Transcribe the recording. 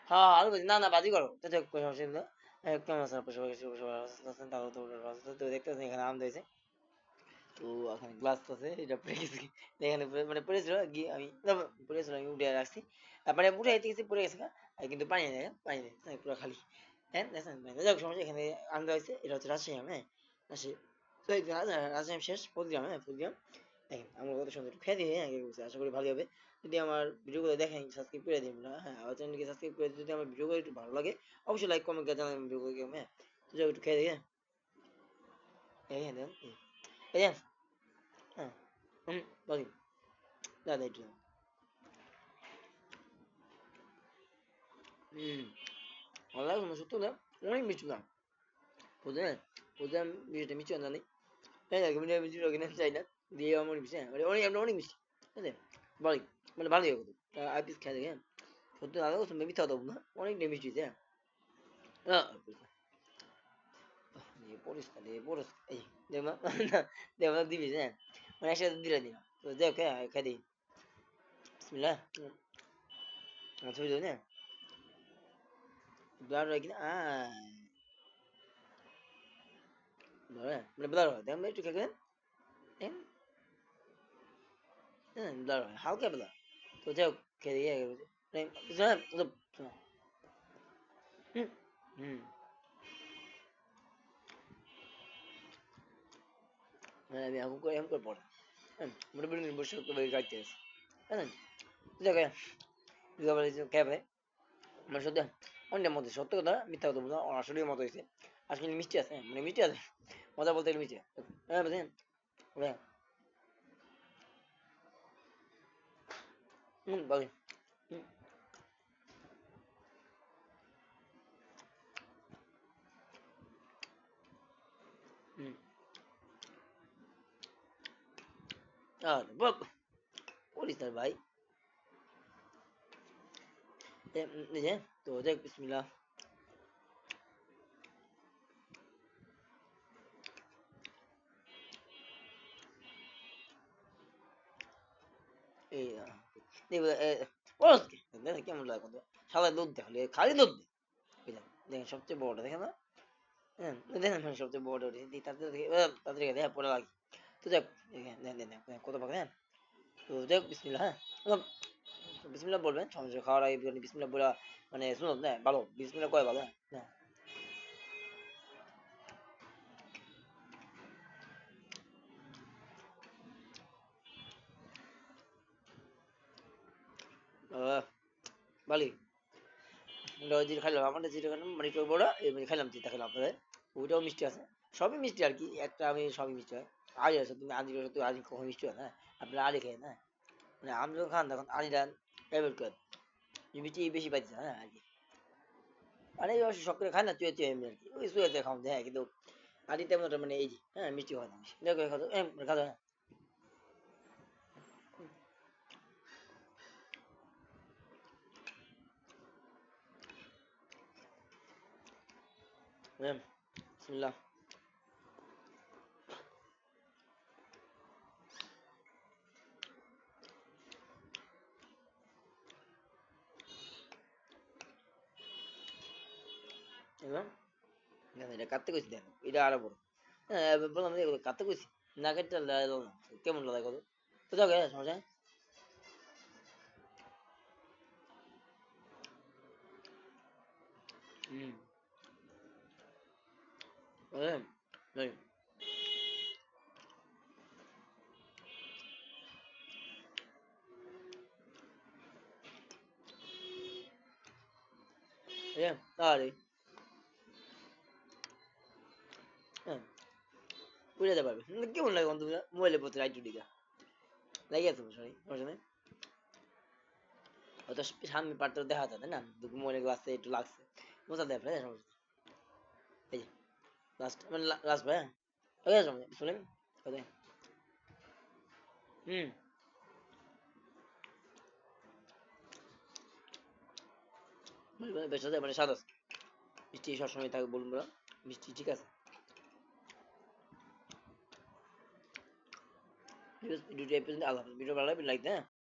হ্যাঁ আলু ভাজি, না না ভাজি করো তো যাক, কোনো সমস্যা নেই। কেমন আছেন আপনার সবাই? সবাই ভালো আছেন? তাহলে তো তো দেখতে পাচ্ছেন এখানে আম দিয়েছে। তো এখানে গ্লাস আছে, এটা পড়ে গেছে। এখানে মানে পড়েছিল গিয়ে আমি না, পড়েছিল আমি উঠে রাখছি। মানে উঠে যেতে গেছি পড়ে গেছে না, কিন্তু পানি নেই, পানি নেই, পুরো খালি। হ্যাঁ দেখেন, যাক সমস্যা, এখানে আনন্দ হয়েছে। এটা হচ্ছে রাজশাহী আম, হ্যাঁ রাজশাহী। তো এই রাজশাহী আম শেষ, প্রতিগ্রাম, হ্যাঁ প্রতিগ্রাম। দেখেন আমরা কত সুন্দর খেয়ে দিই, হ্যাঁ আশা করি ভালো হবে। যদি আমার ভিডিওগুলো দেখেন, সাবস্ক্রাইব করে দিন না, হ্যাঁ আমার চ্যানেলকে সাবস্ক্রাইব করে দিন। যদি আমার ভিডিওগুলো একটু ভালো লাগে অবশ্যই লাইক কমেন্ট করে জানাবেন ভিডিওগুলো কেমন, হ্যাঁ। তো যাক একটু খেয়ে দিই, হ্যাঁ। এই হ্যাঁ দেন, এই দেন, হ্যাঁ। বলি, দাদা একটু দাও। হুম, ভালো লাগলো না সত্যি না, অনেক মিষ্টি না। বুঝলেন, বুঝলাম মিষ্টি মিষ্টি জানি, তাই না? মিষ্টি মিষ্টি কিনে চাই না, দিয়ে আমার মিষ্টি, হ্যাঁ মানে অনেক, আপনার অনেক মিষ্টি, ঠিক আছে। বলি, মানে ভালোই হবে, আর পিস খেয়ে দেখেন, সত্যি ভালো করছেন, মিথ্যা দেবো না, অনেক মিষ্টি, হ্যাঁ। হ্যাঁ, পরিষ্কার দিয়ে পরিষ্কার, এই দেব না, দেব না দিবি, হ্যাঁ মানে একসাথে দিলে দিন। তো যাই হোক, হ্যাঁ খাই দিই, বিসমিল্লাহ। ছবি দেবো, হ্যাঁ ব্লাড হয় কিনা, মানে ব্লাড হয়, দেখেন একটু খেয়ে, হ্যাঁ হ্যাঁ ব্লাড হয়, হালকা ব্লাড। তো যাই হোক খেয়ে দিই, হ্যাঁ হুম হুম, হ্যাঁ আমি এখন করে পড়ে, হ্যাঁ মোটামুটি বসে গাইতে আছে, হ্যাঁ যাক, খেয়ে ফেলে। মানে সত্যি অনেকটা মতো, সত্য কথা মিথ্যা কথা বলবো না, আসলে মতো হয়েছে। আজকে মিষ্টি আছে, হ্যাঁ, মানে মিষ্টি আছে, মজা বলতে গেলে মিষ্টি আছে। হ্যাঁ বুঝলেন, হ্যাঁ বলেন, হুম হুম, বলিস না ভাই। এই যে, তো দেখ বিসমিল্লাহ। এই দেখো, বলস কি দেখেন কেমন লাগে কত, সাদা দুধ দেখলে খালি দুধ দেয়, এই দেখেন, দেখেন সবচেয়ে বড়টা দেখেন না, হ্যাঁ দেখেন সবচেয়ে বড়টা তাড়াতাড়ি তাড়াতাড়ি হ্যাঁ পড়া লাগে। তো দেখ, দেখেন দেখেন দেখেন দেখেন, কত পাকে, হ্যাঁ। তো দেখ বিসমিল্লাহ, হ্যাঁ বিসমিল্লাহ বলবেন, সমস্যা খাওয়ার আগে বিসমিল্লাহ বলা, মানে শুনুন, হ্যাঁ ভালো, বিসমিল্লাহ কয় ভালো, হ্যাঁ হ্যাঁ। ভালোই, যেটা খাইলাম আমাদের, যেটা খাইলাম মানে একটু বড়, এমনি খাইলাম, যেটা খাইলাম আপনাদের, ওইটাও মিষ্টি আছে, সবই মিষ্টি আর কি, একটা আমি সবই মিষ্টি হয়। আড়ি আছে, তুমি আড়ি করো, তো আড়ি কখন মিষ্টি হয় না, আপনারা আড়ি খাই না, মানে আম যখন খান তখন আড়িটা অ্যাভয়েড করেন, মিষ্টি বেশি পাইছে, হ্যাঁ আর কি। মানে অবশ্য শখ করে খায় না, চুয়ে চুয়ে এমনি আর কি, ওই চুয়ে চুয়ে খাওয়া যায়, হ্যাঁ কিন্তু আড়ি তেমন একটা মানে এই যে, হ্যাঁ মিষ্টি হয় না বেশি, দেখো খাতো, খাতো, হ্যাঁ। বিসমিল্লাহ, না এটা কাটতে কইছি, দেখো এটা আরো বড়, হ্যাঁ বললাম যে এগুলো কাটতে কইছি, না কেটে কেমন লাগে কত, তো দেখো, হ্যাঁ সমস্যা নেই। হুম, হ্যাঁ হ্যাঁ, হ্যাঁ আরে, হ্যাঁ বুঝাতে পারবে, কেমন লাগে বন্ধুরা, মোবাইলের প্রতি রাইট দিকে লাগিয়ে আছে, সরি সমস্যা নেই। হয়তো সামনে পার্টটা দেখা যাবে না, মোবাইলের গ্লাসে একটু লাগছে, বোঝা দেয় আপনার, সমস্যা নেই। এই যে লাস্ট মানে লাস্ট ভাই, হ্যাঁ ওকে সমস্যা শুনেন কথা, হুম, বেশ আছে মানে স্বাদ আছে, মিষ্টি সবসময় থাকে বলুন বলো, মিষ্টি ঠিক আছে। ভিডিওটি এই পর্যন্ত, আল্লাহ হাফেজ, ভিডিও ভালো লাগবে লাইক, হ্যাঁ।